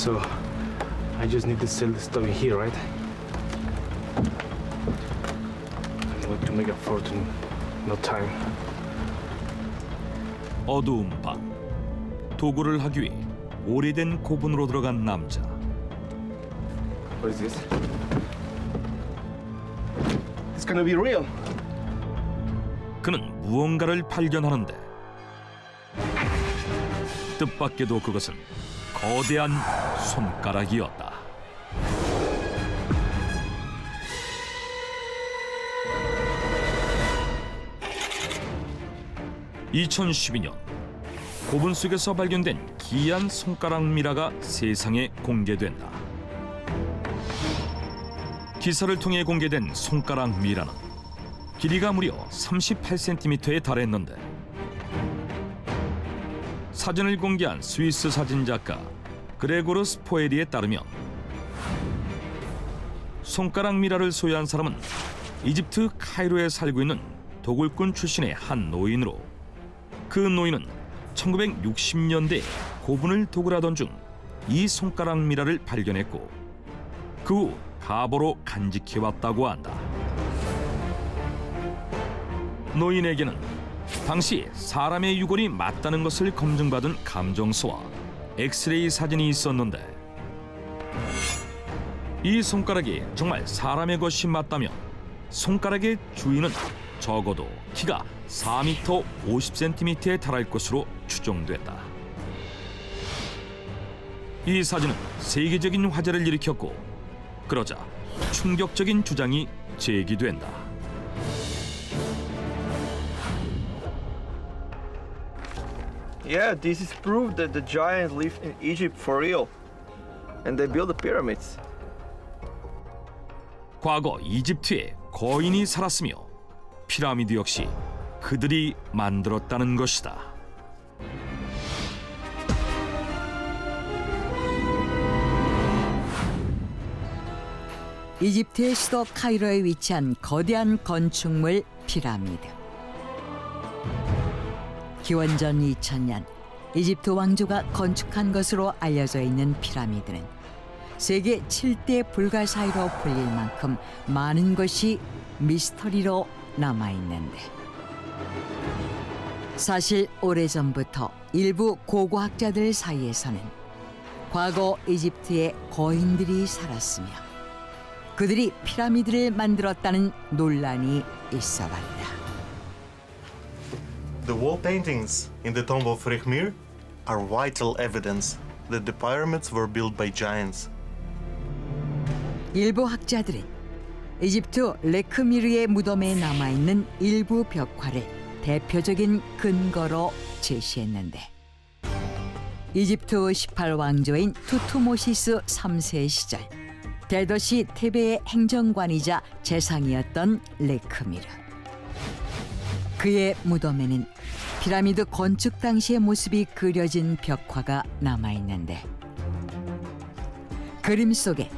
So I just need to sell the stuff in here, right? I'm going to make a fortune. No time. 어두운 밤, 도구를 하기 위해 오래된 고분으로 들어간 남자. What is this? It's gonna be real. 그는 무언가를 발견하는데 뜻밖에도 그것은 거대한 손가락이었다. (2012년) 고분 속에서 발견된 기이한 손가락 미라가 세상에 공개된다. 기사를 통해 공개된 손가락 미라는 길이가 무려 38cm에 달했는데 사진을 공개한 스위스 사진작가 그레고르 스포에리에 따르면 손가락 미라를 소유한 사람은 이집트 카이로에 살고 있는 도굴꾼 출신의 한 노인으로 그 노인은 1960년대에 고분을 도굴하던 중 이 손가락 미라를 발견했고 그 후 가보로 간직해왔다고 한다. 노인에게는 당시 사람의 유골이 맞다는 것을 검증받은 감정서와 엑스레이 사진이 있었는데 이 손가락이 정말 사람의 것이 맞다면 손가락의 주인은 적어도 키가 4m 50cm에 달할 것으로 추정됐다. 이 사진은 세계적인 화제를 일으켰고 그러자 충격적인 주장이 제기된다. Yeah, this is proof that the giants lived in Egypt for real. And they built the pyramids. 과거 이집트에 거인이 살았으며 피라미드 역시 그들이 만들었다는 것이다. 이집트의 수도 카이로에 위치한 거대한 건축물 피라미드. 기원전 2000년 이집트 왕조가 건축한 것으로 알려져 있는 피라미드는 세계 7대 불가 사이로 불릴 만큼 많은 것이 미스터리로 남아있는데 사실 오래전부터 일부 고고학자들 사이에서는 과거 이집트에 거인들이 살았으며 그들이 피라미드를 만들었다는 논란이 있어왔다. The wall paintings in the tomb of Rechmir are vital evidence that the pyramids were built by giants. 일부 학자들은 이집트 레크미르의 무덤에 남아있는 일부 벽화를 대표적인 근거로 제시했는데 이집트 18왕조인 투투모시스 3세 시절 대도시 테베의 행정관이자 재상이었던 레크미르. 그의 무덤에는 피라미드 건축 당시의 모습이 그려진 벽화가 남아있는데 그림 속에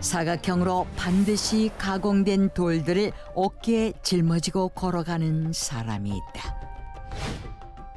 사각형으로 반드시 가공된 돌들을 어깨에 짊어지고 걸어가는 사람이 있다.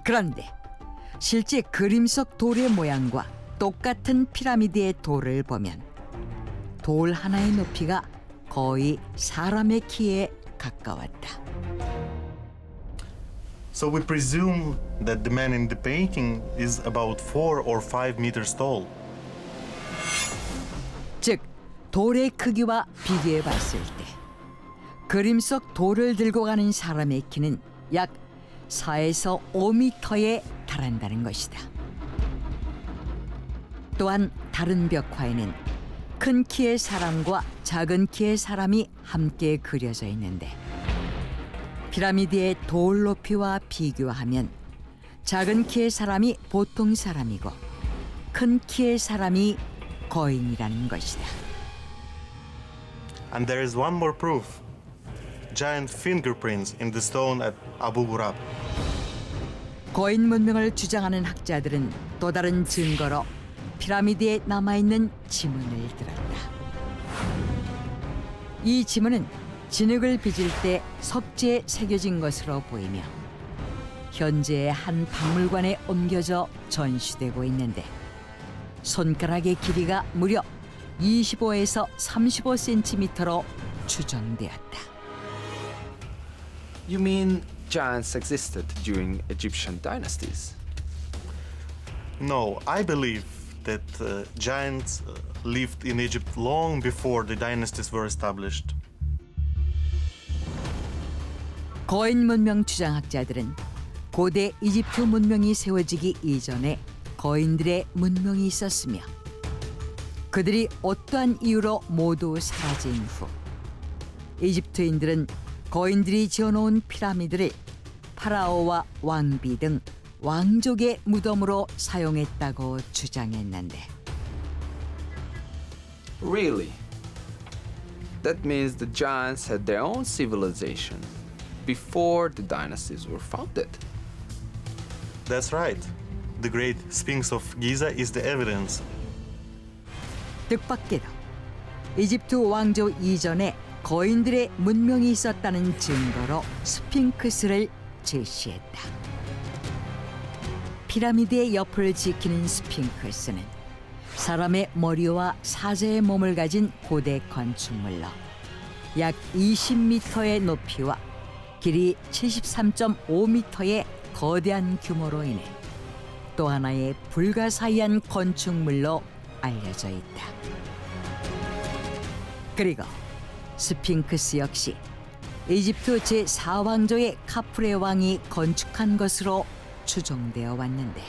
그런데 실제 그림 속 돌의 모양과 똑같은 피라미드의 돌을 보면 돌 하나의 높이가 거의 사람의 키에 가까웠다. So we presume that the man in the painting is about 4 or 5 meters tall. 즉 돌의 크기와 비교해 봤을 때 그림 속 돌을 들고 가는 사람의 키는 약 4에서 5m에 달한다는 것이다. 또한 다른 벽화에는 큰 키의 사람과 작은 키의 사람이 함께 그려져 있는데 피라미드의 돌 높이와 비교하면 작은 키의 사람이 보통 사람이고 큰 키의 사람이 거인이라는 것이다. And there is one more proof. Giant fingerprints in the stone at Abu Ghurab. 거인 문명을 주장하는 학자들은 또 다른 증거로 피라미드에 남아있는 지문을 들었다. 이 지문은 진흙을 빚을 때 석재에 새겨진 것으로 보이며 현재 한 박물관에 옮겨져 전시되고 있는데 손가락의 길이가 무려 25에서 35cm로 추정되었다. You mean giants existed during Egyptian dynasties? No, I believe that giants lived in Egypt long before the dynasties were established. 거인 문명 주장학자들은 고대 이집트 문명이 세워지기 이전에 거인들의 문명이 있었으며 그들이 어떠한 이유로 모두 사라진 후 이집트인들은 거인들이 지어놓은 피라미드를 파라오와 왕비 등 왕족의 무덤으로 사용했다고 주장했는데 Really? That means the giants had their own civilization before the dynasties were founded. That's right. The Great Sphinx of Giza is the evidence. 뜻밖에도 이집트 왕조 이전에 거인들의 문명이 있었다는 증거로 스핑크스를 제시했다. 피라미드의 옆을 지키는 스핑크스는 사람의 머리와 사자의 몸을 가진 고대 건축물로 약 20m의 높이와 길이 73.5m의 거대한 규모로 인해 또 하나의 불가사의한 건축물로 알려져 있다. 그리고 스핑크스 역시 이집트 제4왕조의 카프레 왕이 건축한 것으로 추정되어 왔는데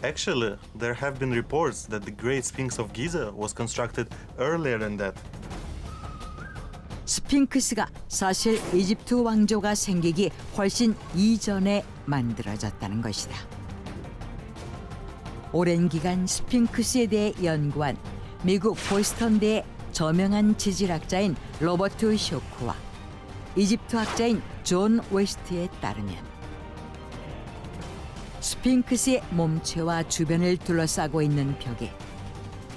Actually, there have been reports that the Great Sphinx of Giza was constructed earlier than that. 스핑크스가 사실 이집트 왕조가 생기기 훨씬 이전에 만들어졌다는 것이다. 오랜 기간 스핑크스에 대해 연구한 미국 보스턴대의 저명한 지질학자인 로버트 쇼크와 이집트 학자인 존 웨스트에 따르면 스핑크스의 몸체와 주변을 둘러싸고 있는 벽에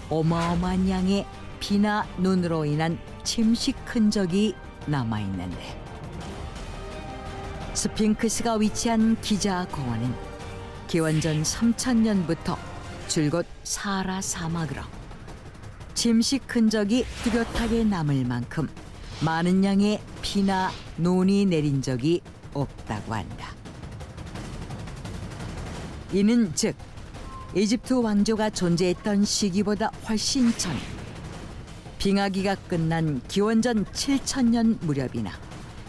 어마어마한 양의 피나 눈으로 인한 침식 흔적이 남아있는데 스핑크스가 위치한 기자 공원은 기원전 3000년부터 줄곧 사하라 사막으로 침식 흔적이 뚜렷하게 남을 만큼 많은 양의 피나 눈이 내린 적이 없다고 한다. 이는 즉 이집트 왕조가 존재했던 시기보다 훨씬 전 빙하기가 끝난 기원전 7000년 무렵이나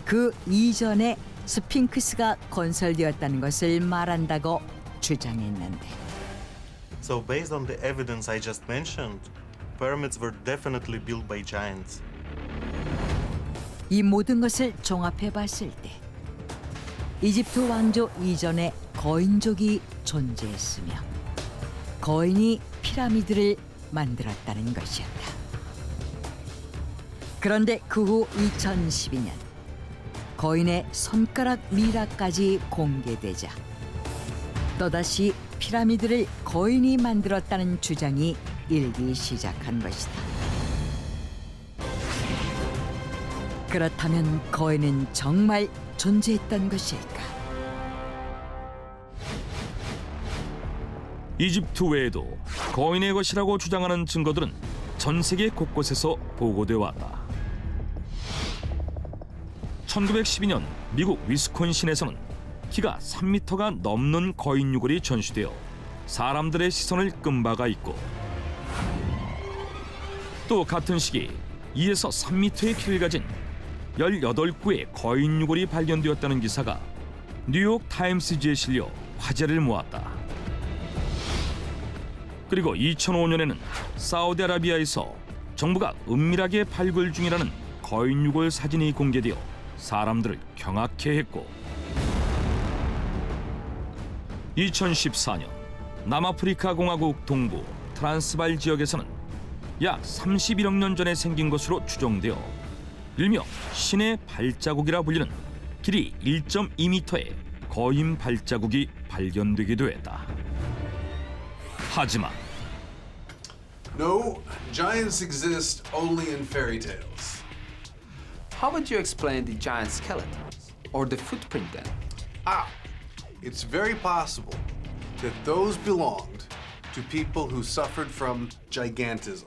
그 이전에 스핑크스가 건설되었다는 것을 말한다고 주장했는데 So based on the evidence I just mentioned, pyramids were definitely built by giants. 이 모든 것을 종합해 봤을 때 이집트 왕조 이전에 거인족이 존재했으며 거인이 피라미드를 만들었다는 것이었다. 그런데 그 후 2012년 거인의 손가락 미라까지 공개되자 또다시 피라미드를 거인이 만들었다는 주장이 일기 시작한 것이다. 그렇다면 거인은 정말 존재했던 것일까? 이집트 외에도 거인의 것이라고 주장하는 증거들은 전 세계 곳곳에서 보고돼 왔다. 1912년 미국 위스콘신에서는 키가 3m가 넘는 거인 유골이 전시되어 사람들의 시선을 끈 바가 있고 또 같은 시기 2에서 3m의 키를 가진 18구의 거인 유골이 발견되었다는 기사가 뉴욕 타임스지에 실려 화제를 모았다. 그리고 2005년에는 사우디아라비아에서 정부가 은밀하게 발굴 중이라는 거인 유골 사진이 공개되어 사람들을 경악해 했고 2014년 남아프리카 공화국 동부 트란스발 지역에서는 약 31억 년 전에 생긴 것으로 추정되어 일명 신의 발자국이라 불리는 길이 1.2m의 거인 발자국이 발견되기도 했다. 하지만 No, giants exist only in fairy tales. How would you explain the giant skeletons or the footprint then? It's very possible that those belonged to people who suffered from gigantism.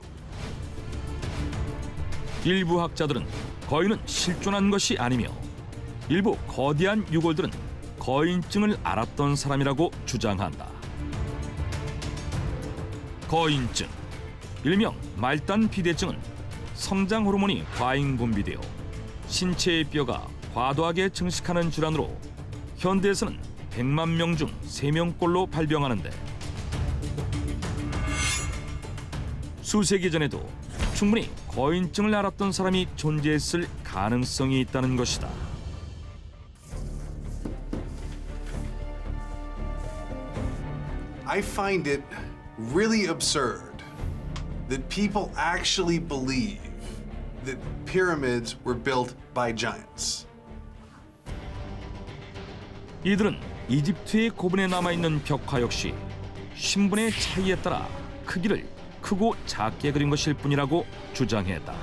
일부 학자들은 거인은 실존한 것이 아니며 일부 거대한 유골들은 거인증을 앓았던 사람이라고 주장한다. 거인증, 일명 말단 비대증은 성장 호르몬이 과잉 분비되어 신체의 뼈가 과도하게 증식하는 질환으로 현대에서는 100만 명 중 3명꼴로 발병하는데 수세기 전에도 충분히 거인증을 앓았던 사람이 존재했을 가능성이 있다는 것이다. I find it really absurd that people actually believe that pyramids were built by giants. 이들은 이집트의 고분에 남아있는 벽화 역시 신분의 차이에 따라 크기를 크고 작게 그린 것일 뿐이라고 주장했다.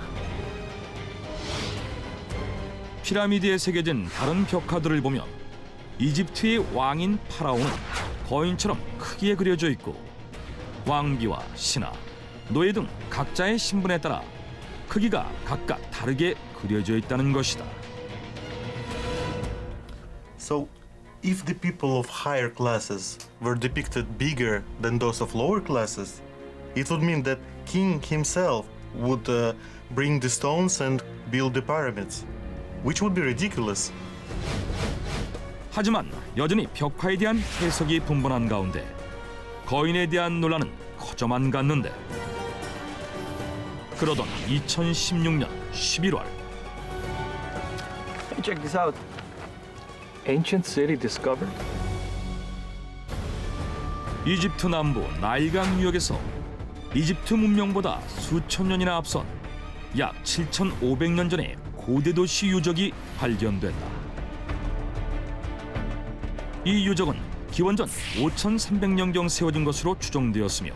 피라미드에 새겨진 다른 벽화들을 보면 이집트의 왕인 파라오는 거인처럼 크게 그려져 있고 왕비와 신하, 노예 등 각자의 신분에 따라 크기가 각각 다르게 그려져 있다는 것이다. So, if the people of higher classes were depicted bigger than those of lower classes, it would mean that king himself would bring the stones and build the pyramids, which would be ridiculous. 하지만 여전히 벽화에 대한 해석이 분분한 가운데 거인에 대한 논란은 커져만 갔는데 그러던 2016년 11월 Hey, check this out. Ancient city discovered? 이집트 남부 나일강 유역에서 이집트 문명보다 수천 년이나 앞선 약 7,500년 전의 고대 도시 유적이 발견됐다. 이 유적은 기원전 5,300년경 세워진 것으로 추정되었으며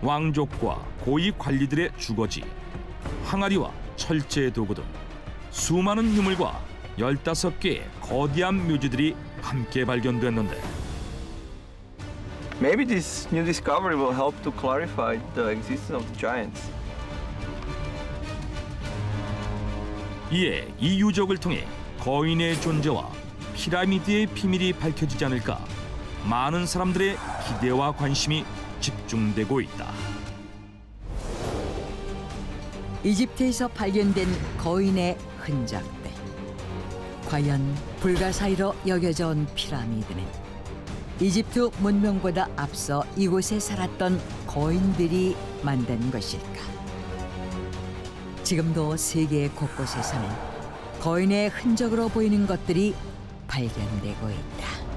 왕족과 고위 관리들의 주거지, 항아리와 철제 도구 등 수많은 유물과 15개의 거대한 묘지들이 함께 발견됐는데 Maybe this new discovery will help to clarify the existence of the giants. 이에 이 유적을 통해 거인의 존재와 피라미드의 비밀이 밝혀지지 않을까 많은 사람들의 기대와 관심이 집중되고 있다. 이집트에서 발견된 거인의 흔적들. 과연 불가사의로 여겨져 온 피라미드는 이집트 문명보다 앞서 이곳에 살았던 거인들이 만든 것일까? 지금도 세계 곳곳에서는 거인의 흔적으로 보이는 것들이 발견되고 있다.